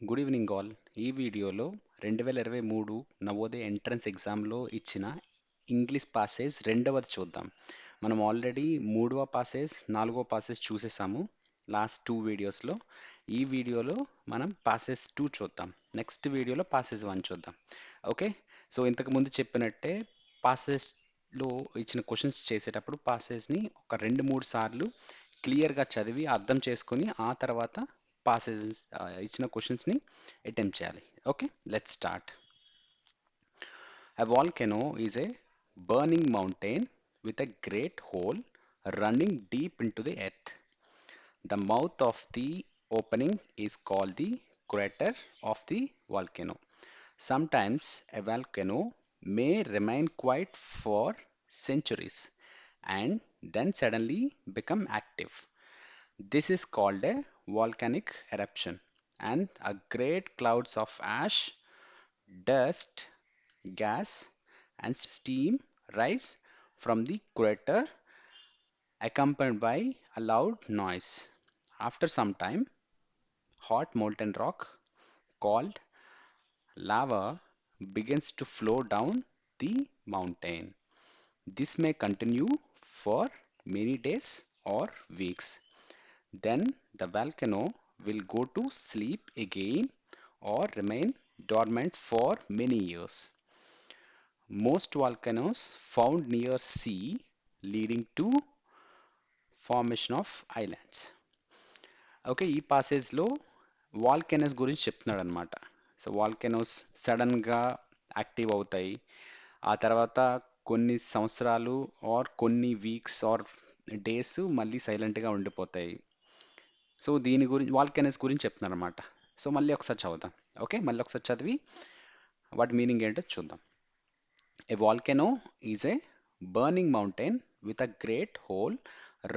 Good evening all. ఈ వీడియోలో 2023 Navodaya entrance ఎగ్జామ్లో ఇచ్చిన ఇంగ్లీష్ పాసేజ్ రెండవది చూద్దాం. మనం ఆల్రెడీ మూడవ పాసేజ్, నాలుగవ పాసేజ్ చూసేసాము లాస్ట్ టూ వీడియోస్లో. ఈ వీడియోలో మనం పాసేజ్ 2 చూద్దాం. నెక్స్ట్ వీడియోలో పాసేజ్ 1 చూద్దాం. ఓకే, సో ఇంతకు ముందు చెప్పినట్టే పాసేజ్లో ఇచ్చిన క్వశ్చన్స్ చేసేటప్పుడు పాసేజ్ని ఒక 2-3 సార్లు క్లియర్గా చదివి అర్థం చేసుకొని ఆ తర్వాత పాసేజెస్ ఇచ్చిన క్వశ్చన్స్ని అటెంప్ట్ చేయాలి. Okay, let's start. A volcano is a burning mountain with a great hole running deep into the earth. The mouth of the opening is called the crater of the volcano. Sometimes a volcano may remain quiet for centuries and then suddenly become active. This is called a volcanic eruption, and a great clouds of ash, dust, gas, and steam rise from the crater accompanied by a loud noise. After some time, hot molten rock called lava begins to flow down the mountain. This may continue for many days or weeks. Then the volcano will go to sleep again or remain dormant for many years. Most volcanoes found near sea leading to formation of islands. Okay, ఈ పాసేజ్లో volcanoes గురించి చెప్తున్నాడు అనమాట. So volcanoes సడన్గా active అవుతాయి, ఆ తర్వాత కొన్ని సంవత్సరాలు ఆర్ కొన్ని వీక్స్ ఆర్ డేస్ మళ్ళీ సైలెంట్గా ఉండిపోతాయి. సో దీని గురించి వాల్కెనోస్ గురించి చెప్తున్నారు అనమాట. సో మళ్ళీ ఒకసారి చదువుదాం. ఓకే, మళ్ళీ ఒకసారి చదివి వాటి మీనింగ్ ఏంటో చూద్దాం. A volcano is a burning mountain with a great hole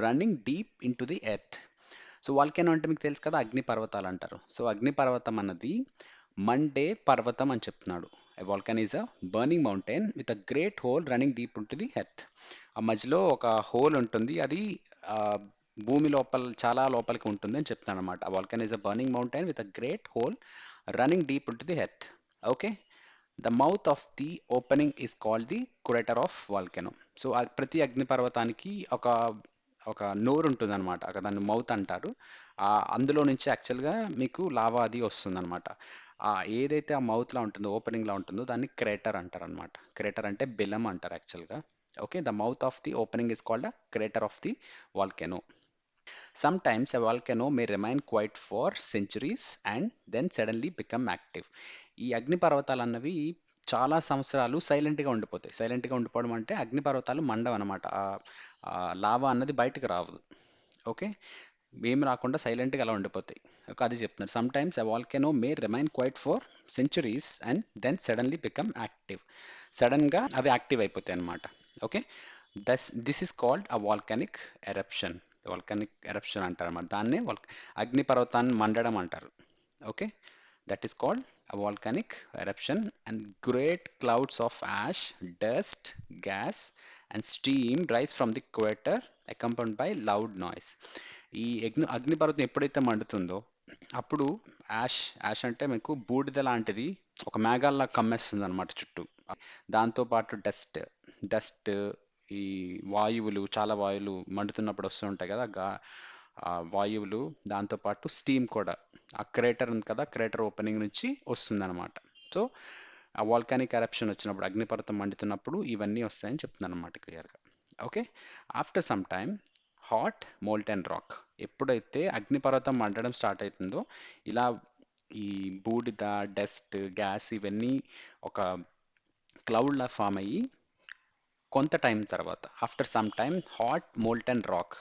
running deep into the earth. So volcano అంటే మీకు తెలుసు కదా, అగ్నిపర్వతాలు అంటారు. సో అగ్నిపర్వతం అన్నది మండే పర్వతం అని చెప్తున్నాడు. A volcano is a burning mountain with a great hole running deep into the earth. ఆ మధ్యలో ఒక హోల్ ఉంటుంది, అది ఆ, భూమి లోపల చాలా లోపలికి ఉంటుంది అని చెప్తున్నాడు అనమాట. A volcano is a burning mountain with a great hole running deep into the earth. Okay, the mouth of the opening is called the crater of volcano. So ప్రతి అగ్నిపర్వతానికి ఒక ఒక నోరు ఉంటుంది అనమాట, అక్కడ దాన్ని మౌత్ అంటారు. అందులో నుంచి యాక్చువల్గా మీకు లావా అది వస్తుంది అనమాట. ఏదైతే ఆ మౌత్లా ఉంటుందో, ఓపెనింగ్లా ఉంటుందో దాన్ని క్రేటర్ అంటారు అనమాట. క్రేటర్ అంటే బెలం అంటారు యాక్చువల్గా. Okay, the mouth of the opening is called the crater of the volcano. Sometimes a volcano may remain quiet for centuries and then suddenly become active. ఈ అగ్నిపర్వతాలు అన్నవి చాలా సంవత్సరాలు సైలెంట్గా ఉండిపోతాయి. సైలెంట్గా ఉండిపోవడం అంటే అగ్నిపర్వతాలు మండవు అనమాట. లావా అన్నది బయటకు రావదు. ఓకే, ఏమి రాకుండా సైలెంట్గా అలా ఉండిపోతాయి. ఓకే, అది చెప్తున్నారు. Sometimes a volcano may remain quiet for centuries and then suddenly become active. సడన్గా అవి యాక్టివ్ అయిపోతాయి అనమాట. Okay, this is called a volcanic eruption. Volcanic eruption అంటారు అన్నమాట. దాన్నే అగ్నిపర్వతాన్ని మండడం అంటారు. Okay, that is called a volcanic eruption, and great clouds of ash, dust, gas, and steam rise from the crater accompanied by loud noise. ఈ అగ్నిపర్వతం ఎప్పుడైతే మండుతుందో అప్పుడు యాష్ యాష్ అంటే మీకు బూడిద లాంటిది ఒక మేఘాల్లా కమ్మేస్తుంది అనమాట చుట్టూ. దాంతోపాటు డస్ట్ డస్ట్ ఈ వాయువులు, చాలా వాయువులు మండుతున్నప్పుడు వస్తూ ఉంటాయి కదా, వాయువులు, దాంతోపాటు స్టీమ్ కూడా ఆ క్రేటర్ ఉంది కదా, క్రేటర్ ఓపెనింగ్ నుంచి వస్తుందన్నమాట. సో ఆ వాల్కానిక్ ఎరప్షన్ వచ్చినప్పుడు, అగ్నిపర్వతం మండుతున్నప్పుడు ఇవన్నీ వస్తాయని చెప్తున్నాను అనమాట క్లియర్గా. Okay, after some time hot molten rock. ఎప్పుడైతే అగ్నిపర్వతం మండడం స్టార్ట్ అవుతుందో ఇలా ఈ బూడిద, డస్ట్, గ్యాస్ ఇవన్నీ ఒక క్లౌడ్లా ఫామ్ అయ్యి కొంత టైం తర్వాత, after some time hot molten rock,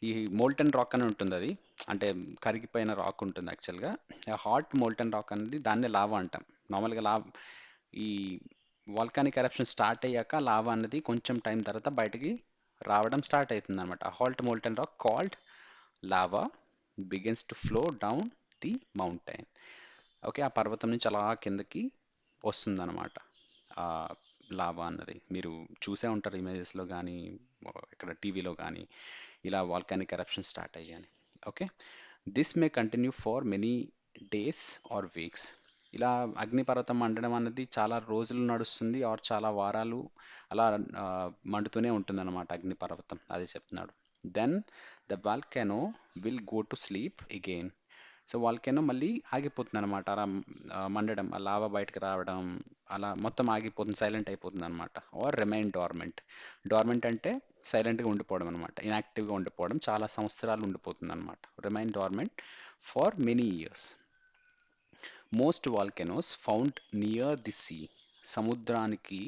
ఈ మోల్టెన్ రాక్ అని ఉంటుంది, అది అంటే కరిగిపోయిన రాక్ ఉంటుంది యాక్చువల్గా. హాట్ మోల్టెన్ రాక్ అనేది దాన్నే లావా అంటాం నార్మల్గా. ఈ వాల్కానిక్ ఎరప్షన్ స్టార్ట్ అయ్యాక లావా అన్నది కొంచెం టైం తర్వాత బయటికి రావడం స్టార్ట్ అవుతుంది అనమాట. Hot molten rock called lava begins to flow down the mountain. Okay, ఆ పర్వతం నుంచి అలా కిందకి వస్తుందన్నమాట లావా అన్నది. మీరు చూసే ఉంటారు ఇమేజెస్లో కానీ ఇక్కడ టీవీలో కానీ, ఇలా వాల్కానిక్ ఎరప్షన్ స్టార్ట్ అయ్యాని. Okay, this may continue for many days or weeks. ఇలా అగ్నిపర్వతం మండడం అన్నది చాలా రోజులు నడుస్తుంది ఆర్ చాలా వారాలు అలా మండుతూనే ఉంటుందన్నమాట అగ్నిపర్వతం, అది చెప్తున్నాడు. Then the volcano will go to sleep again. So volcano మళ్ళీ ఆగిపోతుంది అనమాట, అలా మండడం, ఆ లావా బయటకు రావడం, అలా మొత్తం ఆగిపోతుంది, సైలెంట్ అయిపోతుంది అనమాట. Are remain dormant. డార్మెంట్ అంటే సైలెంట్గా ఉండిపోవడం అనమాట, ఇన్యాక్టివ్గా ఉండిపోవడం, చాలా సంవత్సరాలు ఉండిపోతుంది అనమాట. Remain dormant for many years. Most volcanoes found near the sea. సముద్రానికి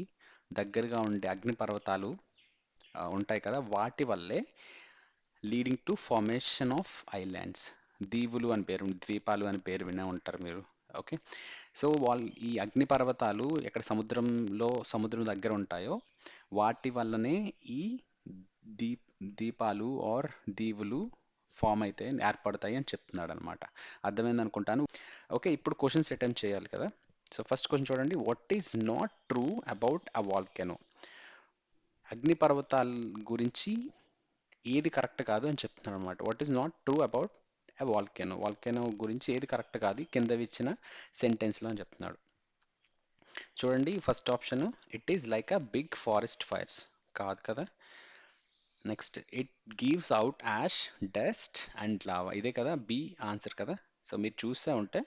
దగ్గరగా ఉండే అగ్నిపర్వతాలు ఉంటాయి కదా, వాటి వల్లే leading to formation of islands. దీవులు అని పేరు, ద్వీపాలు అని పేరు వినే ఉంటారు మీరు. ఓకే, సో ఈ అగ్నిపర్వతాలు ఎక్కడ సముద్రం దగ్గర ఉంటాయో వాటి వల్లనే ఈ దీప్ దీపాలు ఆర్ దీవులు ఫామ్ అయితే ఏర్పడతాయి అని చెప్తున్నాడు అనమాట. అర్థమైంది అనుకుంటాను. ఓకే, ఇప్పుడు క్వశ్చన్స్ అటెంప్ట్ చేయాలి కదా. సో ఫస్ట్ క్వశ్చన్ చూడండి, what is not true about a volcano. అగ్నిపర్వతాల గురించి ఏది కరెక్ట్ కాదు అని చెప్తున్నాడు అనమాట. What is not true about a volcano. Volcano గురించి ఏది కరెక్ట్ కాదు కింద ఇచ్చిన సెంటెన్స్లో అని చెప్తున్నాడు. చూడండి, first option, it is like a big forest fires. కాదు కదా. Next, it gives out ash, dust and lava. ఇదే కదా బి ఆన్సర్ కదా. సో మీరు చూసే ఉంటే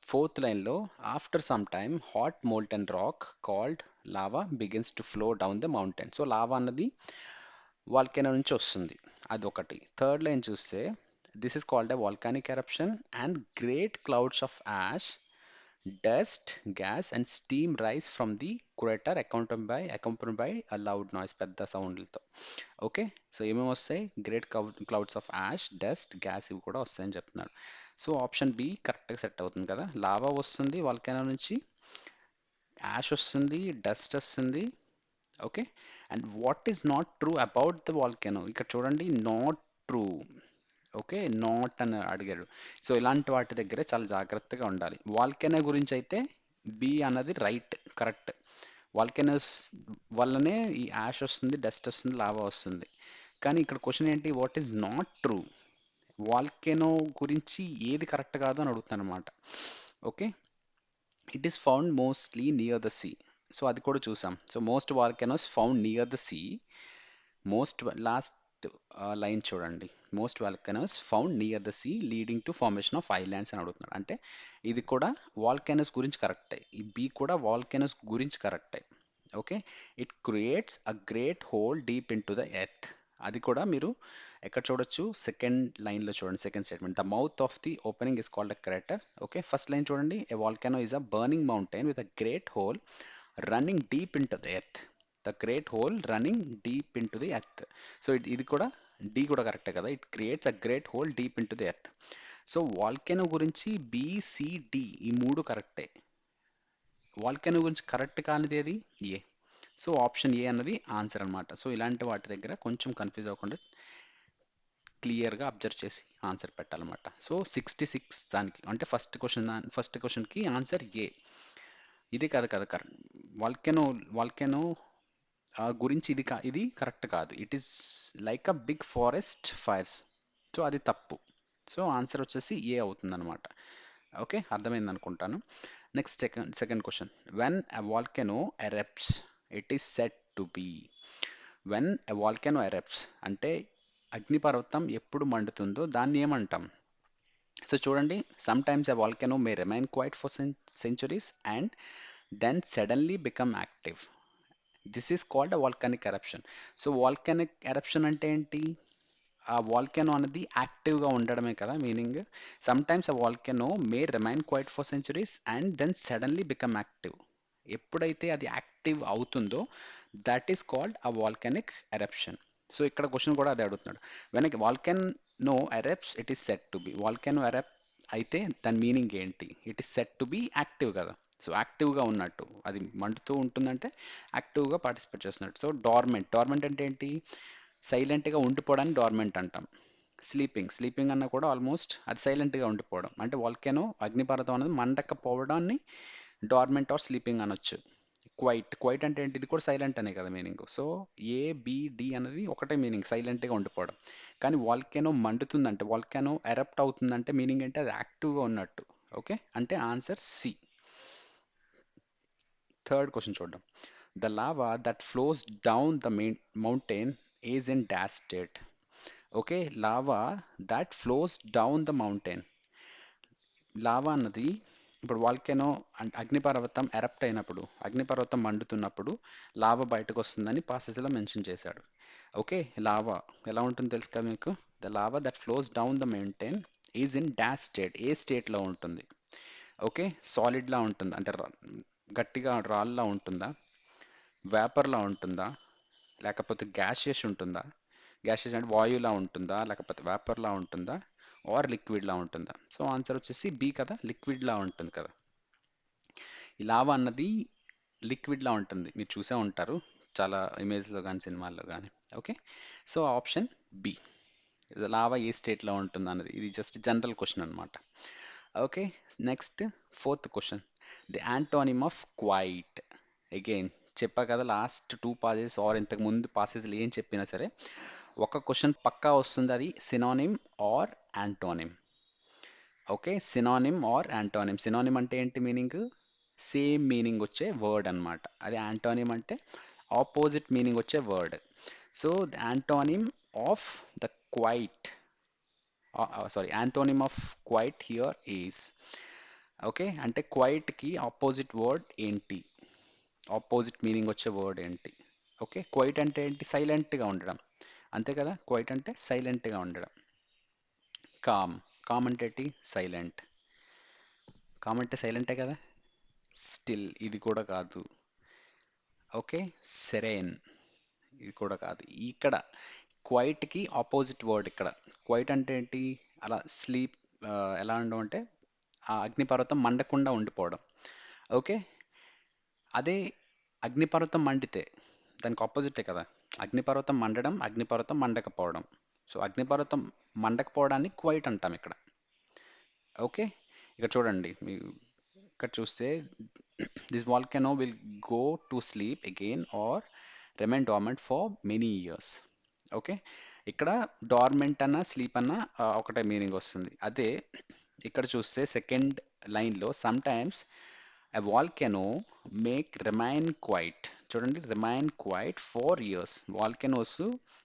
ఫోర్త్ లైన్లో, after some time hot molten rock called lava begins to flow down the mountain. So lava అన్నది వాల్కెనో నుంచి వస్తుంది, అదొకటి. థర్డ్ లైన్ చూస్తే, this is called a volcanic eruption and great clouds of ash, dust, gas and steam rise from the crater accompanied by a loud noise. పెద్ద సౌండ్లతో. Okay, so ఏమేమి వస్తాయి? Great clouds of ash, dust, gas, ఇవి కూడా వస్తాయని చెప్తున్నాడు. So option B కరెక్ట్గా set అవుతుంది కదా. లావా వస్తుంది వాల్కెనో నుంచి, యాష్ వస్తుంది, డస్ట్ వస్తుంది. Okay, and what is not true about the volcano. ఇక్కడ చూడండి, నాట్ ట్రూ. ఓకే, నాట్ అని అడిగాడు. సో ఇలాంటి వాటి దగ్గర చాలా జాగ్రత్తగా ఉండాలి. వాల్కెనో గురించి అయితే బి అన్నది రైట్, కరెక్ట్. వాల్కెనోస్ వల్లనే ఈ యాష్ వస్తుంది, డస్ట్ వస్తుంది, లావా వస్తుంది. కానీ ఇక్కడ క్వశ్చన్ ఏంటి, what is not true. Volcano గురించి ఏది కరెక్ట్ కాదు అని అడుగుతాను అనమాట. Okay, it is found mostly near the sea. So అది కూడా చూసాం. So most volcanoes found near the sea. Last line చూడండి, most volcanoes found near the sea leading to formation of islands అని అడుగుతున్నాడు. అంటే ఇది కూడా వాల్కెనోస్ గురించి కరెక్టే, ఈ బి కూడా వాల్కెనోస్ గురించి కరెక్టే. Okay, it creates a great hole deep into the earth. అది కూడా మీరు ఎక్కడ చూడొచ్చు, సెకండ్ లైన్లో చూడండి, second statement, the mouth of the opening is called a crater. Okay, first line చూడండి, a volcano is a burning mountain with a great hole running deep into the earth. The great hole running deep into the earth. So ఇది కూడా D కూడా కరెక్టే కదా. It creates a great hole deep into the earth. So volcano గురించి BCD ఈ మూడు కరెక్టే. Volcano గురించి కరెక్ట్ కానిది ఏది? ఏ. సో ఆప్షన్ ఏ అన్నది ఆన్సర్ అనమాట. సో ఇలాంటి వాటి దగ్గర కొంచెం కన్ఫ్యూజ్ అవ్వకుండా క్లియర్గా అబ్జర్వ్ చేసి ఆన్సర్ పెట్టాలన్నమాట. సో 66 దానికి అంటే ఫస్ట్ క్వశ్చన్కి ఆన్సర్ ఏ. ఇది కాదు కదా కరెక్ట్. వాల్కెనో గురించి ఇది కరెక్ట్ కాదు. It is like a big forest fires. So అది తప్పు. సో ఆన్సర్ వచ్చేసి ఏ అవుతుంది అనమాట. ఓకే, అర్థమైంది అనుకుంటాను. Next second question, when a volcano erupts it is set to be. When a volcano erupts అంటే అగ్నిపర్వతం ఎప్పుడు మండుతుందో దాన్ని ఏమంటాం? సో చూడండి, sometimes a volcano may remain quiet for centuries and then suddenly become active. This is called a volcanic eruption. So volcanic eruption అంటే ఏంటి? ఆ వాల్కెనో అనేది యాక్టివ్గా ఉండడమే కదా meaning. Sometimes a volcano may remain quiet for centuries and then suddenly become active. ఎప్పుడైతే అది active అవుతుందో that is called a volcanic eruption. So ఇక్కడ క్వశ్చన్ కూడా అదే అడుగుతున్నాడు. When volcano erupts it is set to be. Volcano erupt అయితే దాని meaning ఏంటి? It is set to be active కదా. సో యాక్టివ్గా ఉన్నట్టు, అది మండుతూ ఉంటుందంటే యాక్టివ్గా పార్టిసిపేట్ చేస్తున్నట్టు. సో డార్మెంట్ అంటే ఏంటి? సైలెంట్గా ఉండిపోవడానికి డార్మెంట్ అంటాం. స్లీపింగ్ అన్న కూడా ఆల్మోస్ట్ అది సైలెంట్గా ఉండిపోవడం. అంటే వాల్కెనో అగ్నిపర్వతం అనేది మండకపోవడాన్ని డార్మెంట్ ఆర్ స్లీపింగ్ అనొచ్చు. క్వైట్ క్వైట్ అంటే ఏంటి? ఇది కూడా సైలెంట్ అనే కదా meaning. So A B D అనేది ఒకటే మీనింగ్, సైలెంట్గా ఉండిపోవడం. కానీ వాల్కెనో మండుతుందంటే, వాల్కెనో ఎరప్ట్ అవుతుందంటే మీనింగ్ ఏంటి? అది యాక్టివ్గా ఉన్నట్టు. ఓకే, అంటే ఆన్సర్ సి. థర్డ్ క్వశ్చన్ చూద్దాం. The lava that flows down the mountain is in dash state. Okay, lava that flows down the mountain. Lava అన్నది ఇప్పుడు వాల్కెనో అంటే అగ్నిపర్వతం ఎరప్ట్ అయినప్పుడు, అగ్నిపర్వతం మండుతున్నప్పుడు లావా బయటకు వస్తుందని పాసెస్లో మెన్షన్ చేశాడు. ఓకే, లావా ఎలా ఉంటుందో తెలుసు కదా మీకు? The lava that flows down the mountain is in dash state. ఏ స్టేట్లో ఉంటుంది? ఓకే, సాలిడ్లా ఉంటుందా అంటే గట్టిగా రాళ్ళలా ఉంటుందా, వేపర్లా ఉంటుందా, లేకపోతే గ్యాషియస్ ఉంటుందా? గ్యాషియస్ అంటే వాయువులా ఉంటుందా, లేకపోతే వేపర్లా ఉంటుందా, ఆర్ లిక్విడ్లా ఉంటుందా? సో ఆన్సర్ వచ్చేసి బి కదా, లిక్విడ్లా ఉంటుంది కదా. ఈ లావా అన్నది లిక్విడ్లా ఉంటుంది, మీరు చూసే ఉంటారు చాలా ఇమేజ్లో కానీ సినిమాల్లో కానీ. Okay, so option B, lava ఏ స్టేట్లో ఉంటుంది అన్నది, ఇది జస్ట్ జనరల్ క్వశ్చన్ అనమాట. Okay, next fourth question. The antonym of quiet. Again చెప్పా కదా, లాస్ట్ టూ పాసెస్ ఆర్ ఇంతకు ముందు పాసెస్లు ఏం చెప్పినా సరే ఒక క్వశ్చన్ పక్కా వస్తుంది, అది synonym or antonym. Okay, synonym or antonym. Synonym అంటే ఏంటి మీనింగ్? సేమ్ మీనింగ్ వచ్చే వర్డ్ అన్నమాట. అది యాంటోనిమ్ అంటే ఆపోజిట్ మీనింగ్ వచ్చే word. So the antonym of the quiet, sorry, antonym of quiet here is. Okay, అంటే క్వైట్కి ఆపోజిట్ వర్డ్ ఏంటి? ఆపోజిట్ మీనింగ్ వచ్చే వర్డ్ ఏంటి? ఓకే, క్వైట్ అంటే ఏంటి? సైలెంట్గా ఉండడం, అంతే కదా. క్వైట్ అంటే సైలెంట్గా ఉండడం. కామ్, కామ్ అంటే ఏంటి? సైలెంట్. కామ్ అంటే సైలెంటే కదా. స్టిల్, ఇది కూడా కాదు. ఓకే, సెరెన్, ఇది కూడా కాదు. ఇక్కడ క్వైట్కి ఆపోజిట్ వర్డ్ ఇక్కడ. క్వైట్ అంటే ఏంటి? అలా స్లీప్, ఎలా ఉండడం అంటే ఆ అగ్నిపర్వతం మండకుండా ఉండిపోవడం. ఓకే, అదే అగ్నిపర్వతం మండితే దానికి ఆపోజిటే కదా. అగ్నిపర్వతం మండడం, అగ్నిపర్వతం మండకపోవడం. సో అగ్నిపర్వతం మండకపోవడాన్ని క్వైట్ అంటాం ఇక్కడ. ఓకే, ఇక్కడ చూడండి, మీ ఇక్కడ చూస్తే this volcano will go to sleep again or remain dormant for many years. Okay, ఇక్కడ డార్మెంట్ అన్న స్లీప్ అన్న ఒకటే మీనింగ్ వస్తుంది. అదే ఇక్కడ చూస్తే సెకండ్ లైన్లో sometimes a volcano make remain quiet. చూడండి, remain quiet for years. Volcanoes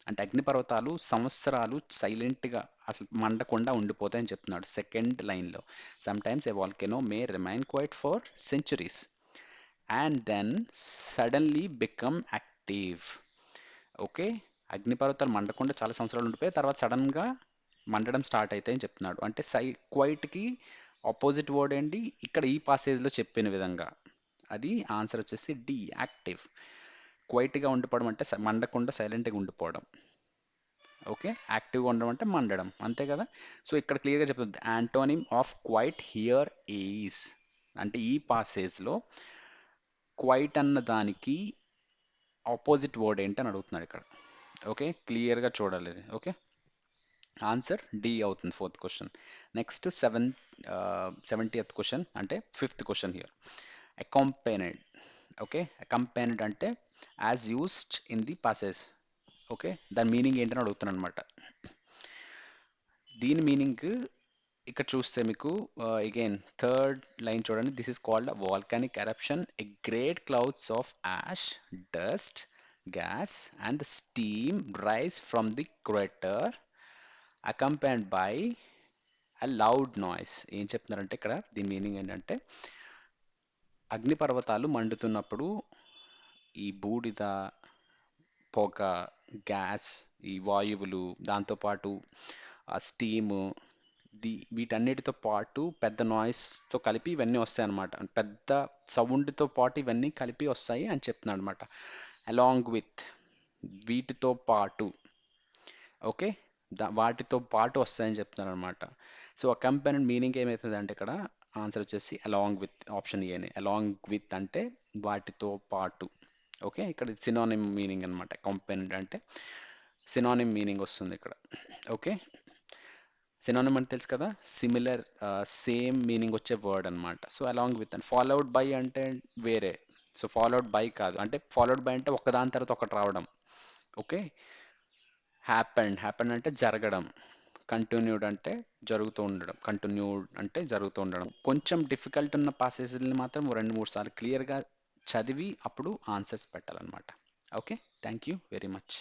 అంటే అగ్నిపర్వతాలు సంవత్సరాలు సైలెంట్గా అసలు మండకుండా ఉండిపోతాయని చెప్తున్నాడు సెకండ్ లైన్లో. Sometimes a volcano may remain quiet for centuries and then suddenly become active. Okay, అగ్నిపర్వతాలు మండకుండా చాలా సంవత్సరాలు ఉండిపోయి తర్వాత సడన్గా మండడం స్టార్ట్ అవుతాయని చెప్తున్నాడు. అంటే క్వైట్కి ఆపోజిట్ వర్డ్ ఏంటి ఇక్కడ ఈ పాసేజ్లో చెప్పిన విధంగా? అది ఆన్సర్ వచ్చేసి డి, యాక్టివ్. క్వైట్గా ఉండిపోవడం అంటే మండకుండా సైలెంట్గా ఉండిపోవడం. ఓకే, యాక్టివ్గా ఉండడం అంటే మండడం, అంతే కదా. సో ఇక్కడ క్లియర్గా చెప్తుంది antonym of quiet here is, అంటే ఈ పాసేజ్లో క్వైట్ అన్న దానికి ఆపోజిట్ వర్డ్ ఏంటి అని అడుగుతున్నాడు ఇక్కడ. ఓకే, క్లియర్గా చూడాలి ఇది. ఓకే, ఆన్సర్ డి అవుతుంది fourth question. Next 70th question, అంటే fifth question here. Accompanied. Okay, accompanied అంటే as used in the passage. Okay, దాని మీనింగ్ ఏంటని అడుగుతున్నాను అనమాట. దీని మీనింగ్ ఇక్కడ చూస్తే మీకు అగైన్ థర్డ్ లైన్ చూడండి. This is called volcanic eruption. A great clouds of ash, dust, gas and steam rise from the crater accompanied by a loud noise. ఏం చెప్తున్నారంటే ఇక్కడ దీని మీనింగ్ ఏంటంటే అగ్నిపర్వతాలు మండుతున్నప్పుడు ఈ బూడిద, పొగ, గ్యాస్, ఈ వాయువులు, దాంతోపాటు ఆ స్టీము, వీటన్నిటితో పాటు పెద్ద నాయిస్తో కలిపి ఇవన్నీ వస్తాయి అన్నమాట. పెద్ద సౌండ్తో పాటు ఇవన్నీ కలిపి వస్తాయి అని చెప్తున్నాడు అనమాట. అలాంగ్ విత్, వీటితో పాటు. ఓకే, వాటితో పాటు వస్తాయని చెప్తున్నారు అనమాట. సో అకంపెనెంట్ మీనింగ్ ఏమవుతుంది అంటే ఇక్కడ ఆన్సర్ వచ్చేసి అలాంగ్ విత్, ఆప్షన్ ఏని. అలాంగ్ విత్ అంటే వాటితో పాటు. ఓకే, ఇక్కడ సినానిమ్ మీనింగ్ అనమాట. అకంపెనెంట్ అంటే సినానిమ్ మీనింగ్ వస్తుంది ఇక్కడ. ఓకే, సినానిమ్ అంటే తెలుసు కదా, సిమిలర్, సేమ్ మీనింగ్ వచ్చే వర్డ్ అనమాట. So along with and followed by అంటే వేరే, సో ఫాలోడ్ బై కాదు, అంటే ఫాలోడ్ బై అంటే ఒకదాని తర్వాత ఒకటి రావడం. ఓకే. హ్యాపెండ్ అంటే జరగడం. కంటిన్యూడ్ అంటే జరుగుతూ ఉండడం. కంటిన్యూడ్ అంటే జరుగుతూ ఉండడం. కొంచెం డిఫికల్ట్ ఉన్న పాసేజ్ని మాత్రం 2-3 సార్లు క్లియర్గా చదివి అప్పుడు ఆన్సర్స్ పెట్టాలన్నమాట. Okay. Thank you very much.